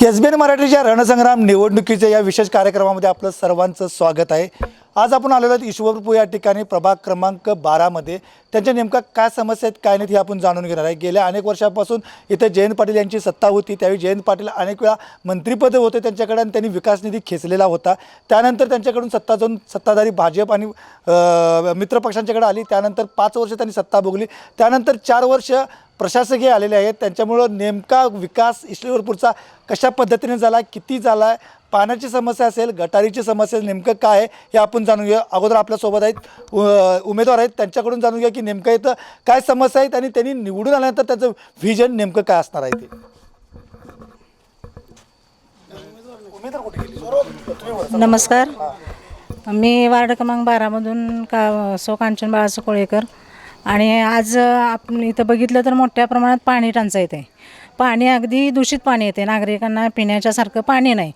SBN मराठीच्या रणसंग्राम निवडणुकीच्या या विशेष कार्यक्रमामध्ये आपलं सर्वांचं स्वागत आहे। आज आपण आलेलो आहोत ईश्वरपूर या ठिकाणी प्रभाग क्रमांक 12 मध्ये त्यांच्या नेमका काय समस्या आहेत काय नाहीत हे आपण जाणून घेणार आहे। गेल्या अनेक वर्षांपासून इथे जयंत पाटील यांची सत्ता होती, त्यावेळी जयंत पाटील अनेक वेळा मंत्रिपद होते त्यांच्याकडे आणि त्यांनी विकास निधी खेचलेला होता। त्यानंतर त्यांच्याकडून सत्ताधारी भाजप आणि मित्रपक्षांच्याकडे आली, त्यानंतर 5 वर्ष त्यांनी सत्ता भोगली, त्यानंतर 4 वर्ष प्रशासकीय आलेले आहेत। त्यांच्यामुळं नेमका विकास ईश्वरपूरचा कशा पद्धतीने झाला, किती झाला आहे, पाण्याची समस्या असेल, गटारीची समस्या नेमकं काय आहे हे आपण जाणून घेऊया। अगोदर आपल्यासोबत आहेत उमेदवार आहेत, त्यांच्याकडून जाणून घ्या की नेमकं इथं काय समस्या आहेत आणि त्यांनी निवडून आल्यानंतर त्याचं व्हिजन नेमकं काय असणार आहे ते। नमस्कार, मी वार्ड क्रमांक 12मधून सौ कांचन बाळासाहेब कोळेकर आणि आज आपण इथं बघितलं तर मोठ्या प्रमाणात पाणी टंचाई येते। पाणी अगदी दूषित पाणी येते, नागरिकांना पिण्याच्यासारखं पाणी नाही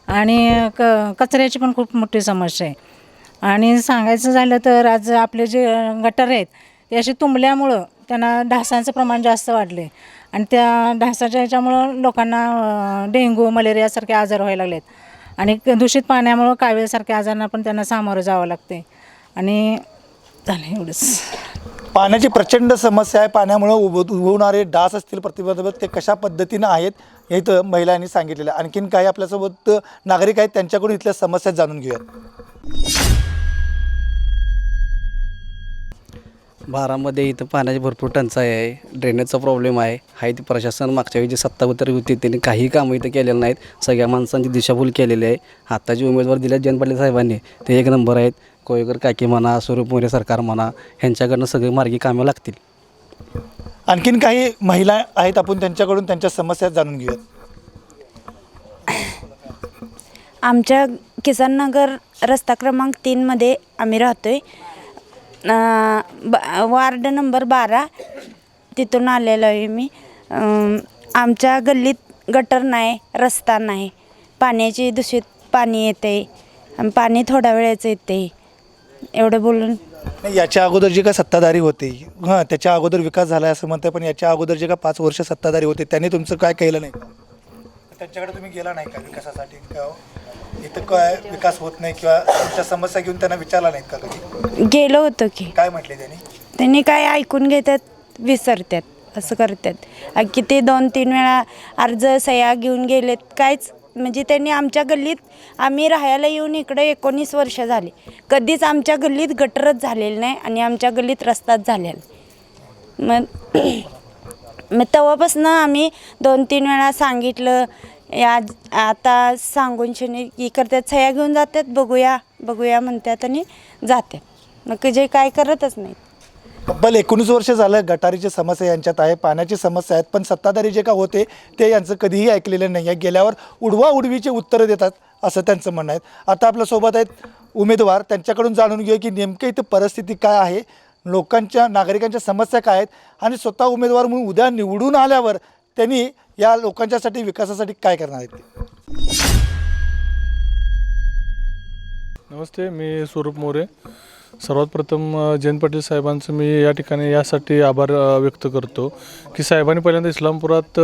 आणि कचऱ्याची पण खूप मोठी समस्या आहे। आणि सांगायचं झालं तर आज आपले जे गटर आहेत ते असे तुंबल्यामुळं त्यांना डासांचं प्रमाण जास्त वाढले आणि त्या डासाच्या ह्याच्यामुळं लोकांना डेंग्यू मलेरियासारखे आजार व्हायला लागलेत आणि दूषित पाण्यामुळं कावीळसारखे आजारांना पण त्यांना सामोरं जावं लागते आणि झालं एवढंच। पाण्याची प्रचंड समस्या आहे, पाण्यामुळे उगवणारे डास असतील प्रतिबंधक ते कशा पद्धतीनं आहेत हे इथं महिलांनी सांगितलेलं आहे। आणखीन काही आपल्यासोबत नागरिक आहेत, त्यांच्याकडून इथल्या समस्या जाणून घेऊयात। बारामध्ये इथं पाण्याची भरपूर टंचाई आहे, ड्रेनेजचा प्रॉब्लेम आहे। ती प्रशासन मागच्या वेळी जी सत्तावतर होती त्यांनी काही कामं इथं केलेलं नाहीत, सगळ्या माणसांची दिशाभूल केलेली आहे। आता जे उमेदवार दिले जयंत पाटील साहेबांनी ते एक नंबर आहेत। कोळेकर काकी म्हणा, स्वरूप मोरे सरकार म्हणा, ह्यांच्याकडनं सगळे मार्गी कामं लागतील। आणखीन काही महिला आहेत, आपण त्यांच्याकडून त्यांच्या समस्या जाणून घेऊयात। आमच्या किसननगर रस्ता क्रमांक 3मध्ये आम्ही राहतोय, वार्ड नंबर 12 तिथून आलेलो आहे मी। आमच्या गल्लीत गटर नाही, रस्ता नाही, पाण्याची दूषित पाणी येते आणि पाणी थोड्या वेळेचं येते। एवढं बोलून याच्या अगोदर जे काय सत्ताधारी होते त्याच्या अगोदर विकास झाला असं म्हणतात, पण याच्या अगोदर जे काय 5 वर्ष सत्ताधारी होते त्यांनी तुमचं काय केलं नाही का? त्यांच्याकडे तुम्ही गेला नाही का विकासासाठी? इथं काय विकास होत नाही किंवा तुमच्या समस्या घेऊन त्यांना विचारला नाहीत का कधी? गेलो होतो की। काय म्हटले त्यांनी काय ऐकून घेतात, विसरतात, असं करतात। किती 2-3 वेळा अर्ज सह्या घेऊन गेलेत, काहीच म्हणजे त्यांनी आमच्या गल्लीत आम्ही राहायला येऊन इकडे 19 वर्ष झाली, कधीच आमच्या गल्लीत गटरच झालेलं नाही आणि आमच्या गल्लीत रस्ताच झालेला। मग तेव्हापासून आम्ही 2-3 वेळा सांगितलं, आता सांगून शनी करतात, सह्या घेऊन जातात, बघूया बघूया म्हणतात आणि जातात, मग जे काय करतच नाही। तब्बल 19 वर्ष झालं गटारीची समस्या यांच्यात आहे, पाण्याची समस्या आहेत, पण सत्ताधारी जे का होते ते यांचं कधीही ऐकलेलं नाही आहे। गेल्यावर उडवाउडवीचे उत्तरं देतात असं त्यांचं म्हणणं आहे। आता आपल्यासोबत आहेत उमेदवार, त्यांच्याकडून जाणून घेऊ की नेमकं इथं परिस्थिती काय आहे, लोकांच्या नागरिकांच्या समस्या काय आहेत आणि स्वतः उमेदवार म्हणून उद्या निवडून आल्यावर त्यांनी या लोकांच्यासाठी विकासासाठी काय करणार आहेत। नमस्ते, मी स्वरूप मोरे। सर्वात प्रथम जयंत पाटील साहेबांचं मी या ठिकाणी यासाठी आभार व्यक्त करतो की साहेबांनी पहिल्यांदा इस्लामपुरात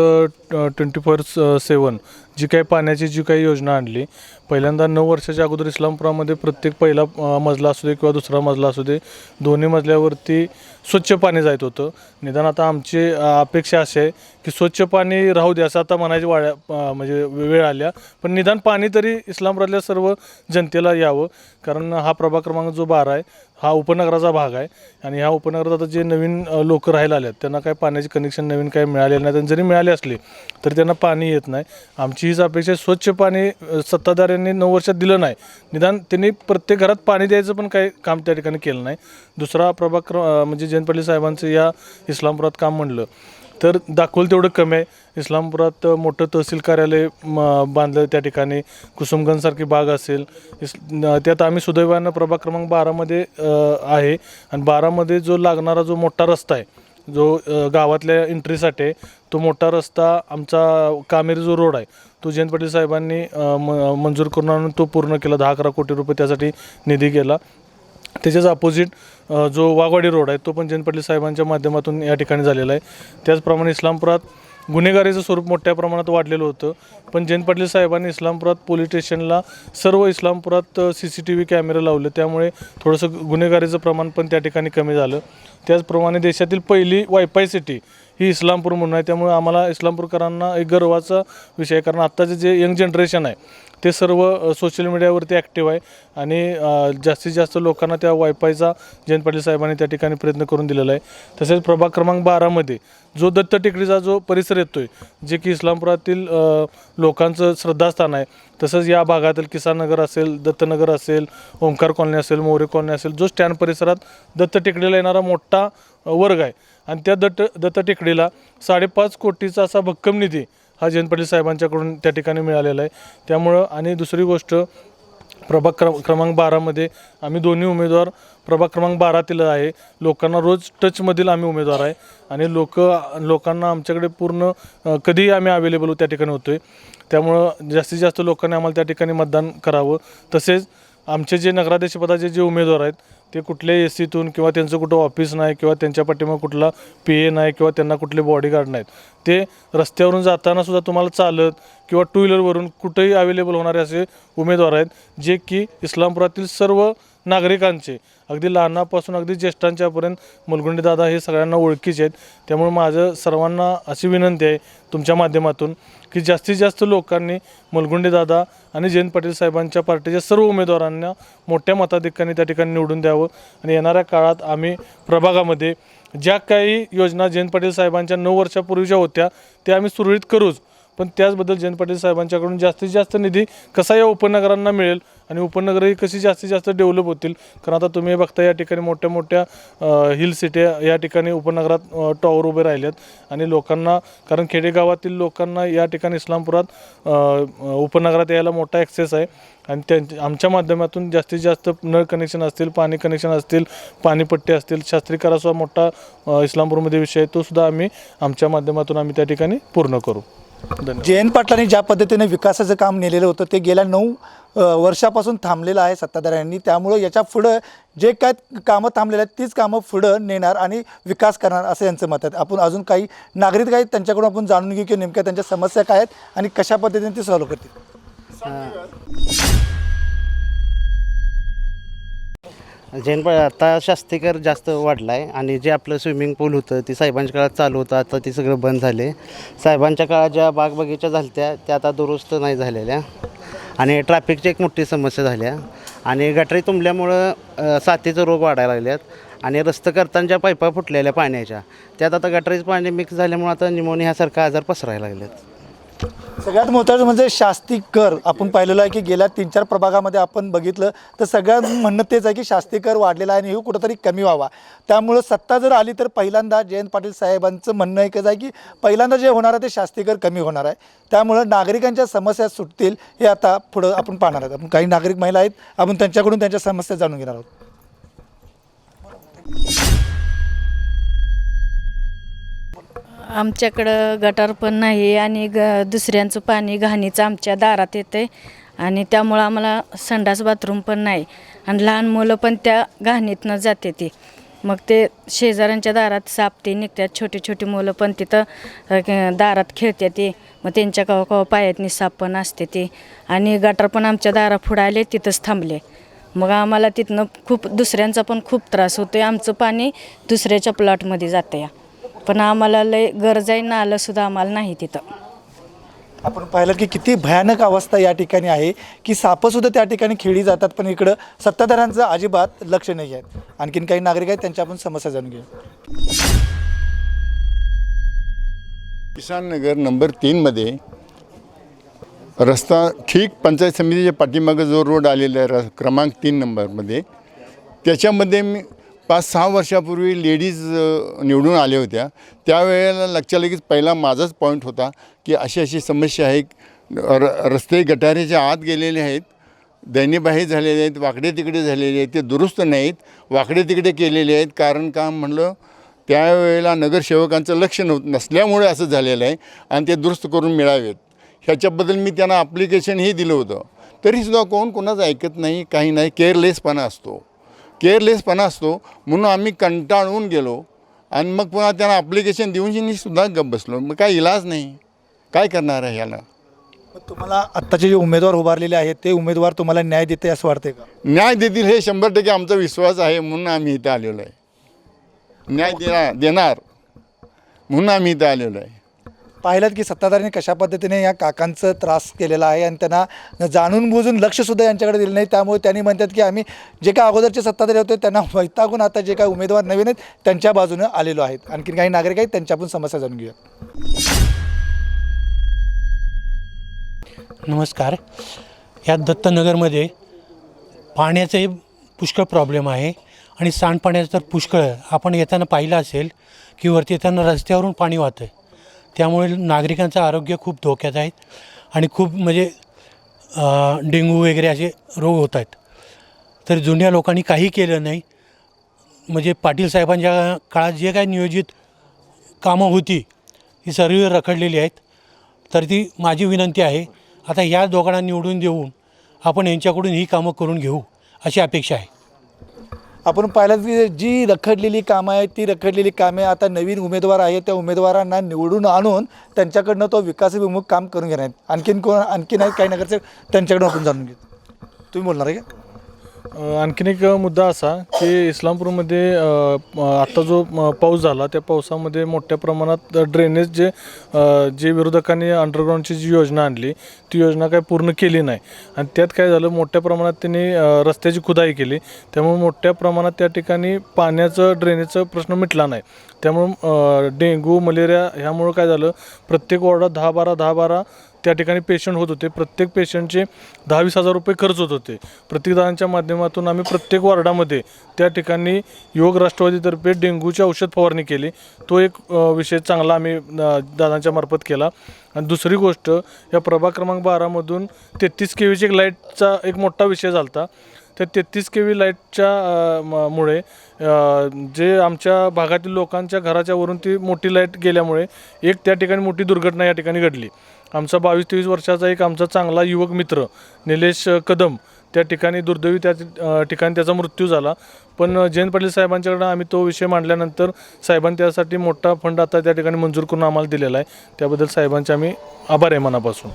24/7 जी काही पाण्याची जी काही योजना आणली, पहिल्यांदा 9 वर्षाच्या अगोदर इस्लामपुरामध्ये प्रत्येक पहिला मजला असू दे किंवा दुसरा मजला असू दे, दोन्ही मजल्यावरती स्वच्छ पाणी जात होतं। निदान आता आमची अपेक्षा अशी आहे की स्वच्छ पाणी राहू दे असं आता म्हणायची म्हणजे वेळ आल्या, पण निदान पाणी तरी इस्लामपुरातल्या सर्व जनतेला यावं, कारण हा प्रभाग क्रमांक जो 12 आहे हा उपनगराचा भाग आहे आणि ह्या उपनगरात आता जे नवीन लोक राहायला आले त्यांना काय पाण्याचे कनेक्शन नवीन काही मिळालेलं नाही, जरी मिळाले असले तरी त्यांना पाणी येत नाही। आमची हीच अपेक्षा, स्वच्छ पाणी सत्ताधाऱ्यांनी 9 वर्षात दिलं नाही, निदान त्यांनी प्रत्येक घरात पाणी द्यायचं पण काही काम त्या ठिकाणी केलं नाही। दुसरा प्रभाग म्हणजे जयंत पाटील साहेबांचं या इस्लामपुरात काम म्हणलं तर दाखवलं तेवढं कमी आहे। इस्लामपुरात मोठं तहसील कार्यालय बांधलं, त्या ठिकाणी कुसुमगंजसारखी बाग असेल, त्यात आम्ही सुदैवानं प्रभाग क्रमांक 12मध्ये आहे आणि 12मध्ये जो लागणारा जो मोठा रस्ता आहे, जो गावातल्या एंट्रीसाठी आहे, तो मोठा रस्ता आमचा कामेरी जो रोड आहे तो जयंत पाटील साहेबांनी मंजूर करून आणून तो पूर्ण केला। 10-11 कोटी रुपये त्यासाठी निधी गेला। त्याच्याच अपोजिट जो वाघवाडी रोड आहे तो पण जयंत पाटील साहेबांच्या माध्यमातून या ठिकाणी झालेला आहे। त्याचप्रमाणे इस्लामपुरात गुन्हेगारीचं स्वरूप मोठ्या प्रमाणात वाढलेलं होतं. पण जयंत पाटील साहेबांनी इस्लामपुरात पोलीस स्टेशनला सर्व इस्लामपुरात CCTV कॅमेरे लावले, त्यामुळे थोडंसं गुन्हेगारीचं प्रमाण पण त्या ठिकाणी कमी झालं. त्याचप्रमाणे देशातील पहिली वायफाय सिटी ही इस्लामपूर म्हणून आहे, त्यामुळे आम्हाला इस्लामपूरकरांना एक गर्वाचा विषय आहे. कारण आत्ताचे जे यंग जनरेशन आहे ते सर्व सोशल मीडियावरती ॲक्टिव्ह आहे आणि जास्तीत जास्त लोकांना त्या वायफायचा जयंत पाटील साहेबांनी त्या ठिकाणी प्रयत्न करून दिलेला आहे. तसेच प्रभाग क्रमांक 12मध्ये जो दत्त टेकडीचा जो परिसर येतो आहे, जे की इस्लामपुरातील लोकांचं श्रद्धास्थान आहे, तसंच या भागातील किसान नगर असेल, दत्तनगर असेल, ओंकार कॉलनी असेल, मोरे कॉलनी असेल, जो स्टँड परिसरात दत्त टेकडीला येणारा मोठा वर्ग आहे आणि त्या दत्त टेकडीला 5.5 कोटीचा असा भक्कम निधी हा जयंत पाटील साहेबांच्याकडून त्या ठिकाणी मिळालेला आहे. त्यामुळं आणि दुसरी गोष्ट प्रभाग क्रमांक 12मध्ये आम्ही दोन्ही उमेदवार प्रभाग क्रमांक 12तील आहे. लोकांना रोज टचमधील आम्ही उमेदवार आहे आणि लोकांना आमच्याकडे पूर्ण कधीही आम्ही अवेलेबल त्या ठिकाणी होतो आहे. त्यामुळं जास्तीत जास्त लोकांनी आम्हाला त्या ठिकाणी मतदान करावं. तसेच आमचे जे नगराध्यक्षपदाचे जे उमेदवार आहेत ते कुठल्याही एसीतून किंवा त्यांचं कुठं ऑफिस नाही किंवा त्यांच्या पाठीमागे कुठला PA नाही किंवा त्यांना कुठले बॉडीगार्ड नाहीत, ते रस्त्यावरून जाताना सुद्धा तुम्हाला चालत किंवा टू व्हीलरवरून कुठेही अवेलेबल होणारे असे उमेदवार आहेत, जे की इस्लामपुरातील सर्व नागरिकांचे अगदी लहानापासून अगदी ज्येष्ठांच्यापर्यंत मुलगुंडे दादा हे सगळ्यांना ओळखीचे आहेत. त्यामुळे माझं सर्वांना अशी विनंती आहे तुमच्या माध्यमातून की जास्तीत जास्त लोकांनी मुलगुंडे दादा आणि जयंत पाटील साहेबांच्या पार्टीच्या सर्व उमेदवारांना मोठ्या मताधिक्याने त्या ठिकाणी निवडून द्यावं आणि येणाऱ्या काळात आम्ही प्रभागामध्ये ज्या काही योजना जयंत पाटील साहेबांच्या 9 वर्षापूर्वीच्या होत्या त्या आम्ही सुरळीत करूच, पण त्याचबद्दल जयंत पाटील साहेबांच्याकडून जास्तीत जास्त निधी कसा या उपनगरांना मिळेल आणि उपनगरही कशी जास्तीत जास्त डेव्हलप होतील. कारण आता तुम्ही बघता या ठिकाणी मोठ्या मोठ्या हिल सिट्या या ठिकाणी उपनगरात टॉवर उभे राहिलेत आणि लोकांना, कारण खेडेगावातील लोकांना या ठिकाणी इस्लामपुरात उपनगरात यायला मोठा ॲक्सेस आहे आणि आमच्या माध्यमातून जास्तीत जास्त नळ कनेक्शन असतील, पाणी कनेक्शन असतील, पाणीपट्टी असतील, शास्त्रीकराचा मोठा इस्लामपूरमध्ये विषय आहे, तो सुद्धा आम्ही आमच्या माध्यमातून आम्ही त्या ठिकाणी पूर्ण करू. जयंत पाटलांनी ज्या पद्धतीने विकासाचं काम नेलेलं होतं ते गेल्या 9 वर्षापासून थांबलेलं आहे सत्ताधाऱ्यांनी. त्यामुळं याच्या पुढं जे काय कामं थांबलेले आहेत तीच कामं पुढं नेणार आणि विकास करणार असं यांचं मत आहे. आपण अजून काही नागरिक आहेत त्यांच्याकडून आपण जाणून घेऊ की नेमक्या त्यांच्या समस्या काय आहेत आणि कशा पद्धतीने ते सॉल्व्ह करतील. आता शास्तीकर जास्त वाढला आहे आणि जे आपलं स्विमिंग पूल होतं ते साहेबांच्या काळात चालू होतं, आता ते सगळं बंद झाले. साहेबांच्या काळात ज्या बाग बगीचा झाल्या त्या आता दुरुस्त नाही झालेल्या आणि ट्रॅफिकची एक मोठी समस्या झाल्या आणि गटरी तुंबल्यामुळं साथीचे रोग वाढायला लागल्यात आणि रस्ते करताना ज्या पाईपा फुटलेल्या पाण्याच्या त्यात आता गटरीचं पाणी मिक्स झाल्यामुळं आता निमोनिया ह्यासारखा आजार पसरायला लागलेत. सगळ्यात महत्त्वाचं म्हणजे शास्ती कर आपण पाहिलेलं आहे की गेल्या 3-4 प्रभागामध्ये आपण बघितलं तर सगळ्यात म्हणणं तेच आहे की शास्ती कर वाढलेला आहे आणि हे कुठंतरी कमी व्हावा. त्यामुळं सत्ता जर आली तर पहिल्यांदा जयंत पाटील साहेबांचं म्हणणं एकच आहे की पहिल्यांदा जे होणार आहे ते शास्ती कर कमी होणार आहे. त्यामुळं नागरिकांच्या समस्या सुटतील हे आता पुढं आपण पाहणार आहोत. आपण काही नागरिक महिला आहेत, आपण त्यांच्याकडून त्यांच्या समस्या जाणून घेणार आहोत. आमच्याकडं गटार पण नाही आणि दुसऱ्यांचं पाणी घाणीचं आमच्या दारात येते आणि त्यामुळं आम्हाला संडास बाथरूम पण नाही आणि लहान मुलं पण त्या घाणीतनं जाते ती. मग ते शेजाऱ्यांच्या दारात साप ते निघतात, छोटी छोटी मुलं पण तिथं दारात खेळते ते, मग त्यांच्या कवा कवा पायातनी साप पण असते ते आणि गटार पण आमच्या दारा पुढे तिथंच थांबले. मग आम्हाला तिथनं खूप दुसऱ्यांचा पण खूप त्रास होतो आहे. आमचं पाणी दुसऱ्याच्या प्लॉटमध्ये जातं या, पण आम्हाला लय गरज आहे, नालंसुद्धा आम्हाला नाही तिथं. आपण पाहिलं की किती भयानक अवस्था या ठिकाणी आहे की सापंसुद्धा त्या ठिकाणी खेळली जातात, पण इकडं सत्ताधाऱ्यांचं अजिबात लक्ष नाही आहे. आणखीन काही नागरिक आहेत त्यांच्या आपण समस्या जाणून घेऊ. किसान नगर नंबर 3मध्ये रस्ता ठीक पंचायत समितीच्या पाठीमागं जो रोड आलेला आहे क्रमांक 3 नंबरमध्ये, त्याच्यामध्ये 5-6 वर्षापूर्वी लेडीज निवडून आल्या होत्या. त्यावेळेला लक्षात आलं की पहिला माझाच पॉईंट होता की अशी समस्या आहे. रस्ते गटारीच्या आत गेलेले आहेत, दैनीबाही झालेले आहेत, वाकडे तिकडे झालेले आहेत, ते दुरुस्त नाहीत, वाकडे तिकडे केलेले आहेत. कारण का म्हणलं त्यावेळेला नगरसेवकांचं लक्ष नसल्यामुळे असं झालेलं आहे आणि ते दुरुस्त करून मिळावेत. ह्याच्याबद्दल मी त्यांना ॲप्लिकेशनही दिलं होतं, तरीसुद्धा कोणाचं ऐकत नाही, काही नाही. केअरलेसपणा असतो म्हणून आम्ही कंटाळून गेलो आणि मग पुन्हा त्यांना ॲप्लिकेशन देऊन सुद्धा गप्प बसलो. मग काय इलाज नाही, काय करणार आहे याला. मग तुम्हाला आत्ताचे जे उमेदवार उभारलेले आहेत ते उमेदवार तुम्हाला न्याय देते असं वाटते का? न्याय देतील हे 100% आमचा विश्वास आहे, म्हणून आम्ही इथं आलेलो आहे. न्याय देणार म्हणून आम्ही इथं आलेलो आहे. पाहिलं की सत्ताधाऱ्यांनी कशा पद्धतीने या काकांचं त्रास केलेला आहे आणि त्यांना जाणून बुजून लक्षसुद्धा यांच्याकडे दिलं नाही. त्यामुळे त्यांनी म्हणतात की आम्ही जे काय अगोदरचे सत्ताधारी होते त्यांना वैतागून आता जे काही उमेदवार नवीन आहेत त्यांच्या बाजूने आलेलो आहेत. आणखी काही नागरिक आहेत त्यांच्या पण समस्या जाणून घेऊया. नमस्कार. या दत्तनगरमध्ये पाण्याचे पुष्कळ प्रॉब्लेम आहे आणि सांडपाण्याचं तर पुष्कळ. आपण येताना पाहिलं असेल की वरती येताना रस्त्यावरून पाणी वाहतं आहे. त्यामुळे नागरिकांचं आरोग्य खूप धोक्यात आहे आणि खूप म्हणजे डेंग्यू वगैरे असे रोग होत आहेत. तर जुन्या लोकांनी काही केलं नाही. म्हणजे पाटील साहेबांच्या काळात जे काही नियोजित कामं होती ही सर्व रखडलेली आहेत. तर ती माझी विनंती आहे, आता या दोघांना निवडून देऊन आपण यांच्याकडून ही कामं करून घेऊ अशी अपेक्षा आहे. आपण पाहिलं की जी रखडलेली कामं आहेत ती रखडलेली कामे आता नवीन उमेदवार आहेत त्या उमेदवारांना निवडून आणून त्यांच्याकडनं तो विकासभिमुख काम करून घेणार आहेत. आणखीन काही नगरचे त्यांच्याकडून आपण जाणून घेऊ. तुम्ही बोलणार आहे का? आणखीन एक मुद्दा असा की इस्लामपूरमध्ये आत्ता जो पाऊस झाला त्या पावसामध्ये मोठ्या प्रमाणात ड्रेनेज जे विरोधकांनी अंडरग्राऊंडची जी योजना आणली ती योजना काय पूर्ण केली नाही आणि त्यात काय झालं, मोठ्या प्रमाणात त्यांनी रस्त्याची खुदाई केली. त्यामुळे मोठ्या प्रमाणात त्या ठिकाणी पाण्याचं ड्रेनेजचा प्रश्न मिटला नाही. त्यामुळं डेंग्यू मलेरिया ह्यामुळं काय झालं, प्रत्येक वॉर्डात 10-12 त्या ठिकाणी पेशंट होत होते. प्रत्येक पेशंटचे 10-20 हजार रुपये खर्च होत होते. प्रतीकदानाच्या माध्यमातून आम्ही प्रत्येक वॉर्डामध्ये त्या ठिकाणी युवक राष्ट्रवादीतर्फे डेंग्यूची औषध फवारणी केली. तो एक विषय चांगला आम्ही दादांच्या मार्फत केला. आणि दुसरी गोष्ट, या प्रभाग क्रमांक 12मधून 33 kVची एक लाईटचा एक मोठा विषय झाला होता. त्या 33 kV लाईटच्या मुळे जे आमच्या भागातील लोकांच्या घराच्या वरून ती मोठी लाईट गेल्यामुळे एक त्या ठिकाणी मोठी दुर्घटना या ठिकाणी घडली. आमचा 22-23 वर्षाचा एक आमचा चांगला युवक मित्र निलेश कदम त्या ठिकाणी दुर्दैवी त्या ठिकाणी त्याचा मृत्यू झाला. पण जयंत पाटील साहेबांच्याकडं आम्ही तो विषय मांडल्यानंतर साहेबांनी त्यासाठी मोठा फंड आता त्या ठिकाणी मंजूर करून आम्हाला दिलेला आहे. त्याबद्दल साहेबांचे आम्ही आभार आहे मनापासून.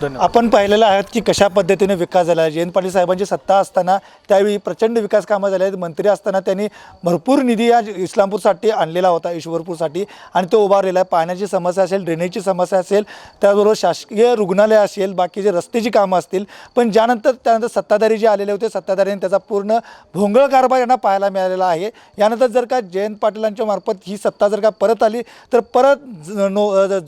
धन्यवाद. आपण पाहिलेलं आहे की कशा पद्धतीने विकास झाला आहे. जयंत पाटील साहेबांची सत्ता असताना त्यावेळी प्रचंड विकास कामं झाले आहेत. मंत्री असताना त्यांनी भरपूर निधी या इस्लामपूरसाठी आणलेला होता, ईश्वरपूरसाठी, आणि तो उभारलेला आहे. पाण्याची समस्या असेल, ड्रेनेजची समस्या असेल, त्याचबरोबर शासकीय रुग्णालय असेल, बाकीचे रस्त्याची कामं असतील. पण त्यानंतर सत्ताधारी जे आलेले होते सत्ताधाऱ्यांनी त्याचा पूर्ण भोंगळ कारभार यांना पाहायला मिळालेला आहे. यानंतर जर का जयंत पाटीलांच्या मार्फत ही सत्ता जर का परत आली तर परत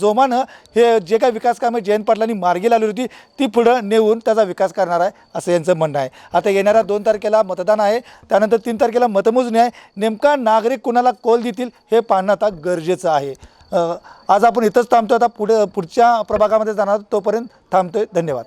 जोमानं हे जे काही विकास कामे जयंत पाटलांनी मार्गी लावली होती ती पुढं नेऊन त्याचा विकास करणार आहे असं यांचं म्हणणं आहे. आता येणाऱ्या 2 तारखेला मतदान आहे, त्यानंतर 3 तारखेला मतमोजणी आहे. नेमका नागरिक कुणाला कौल देतील हे पाहणं आता गरजेचं आहे. आज आपण इथंच थांबतो. आता पुढच्या प्रभागामध्ये जाणार, तोपर्यंत थांबतोय. धन्यवाद.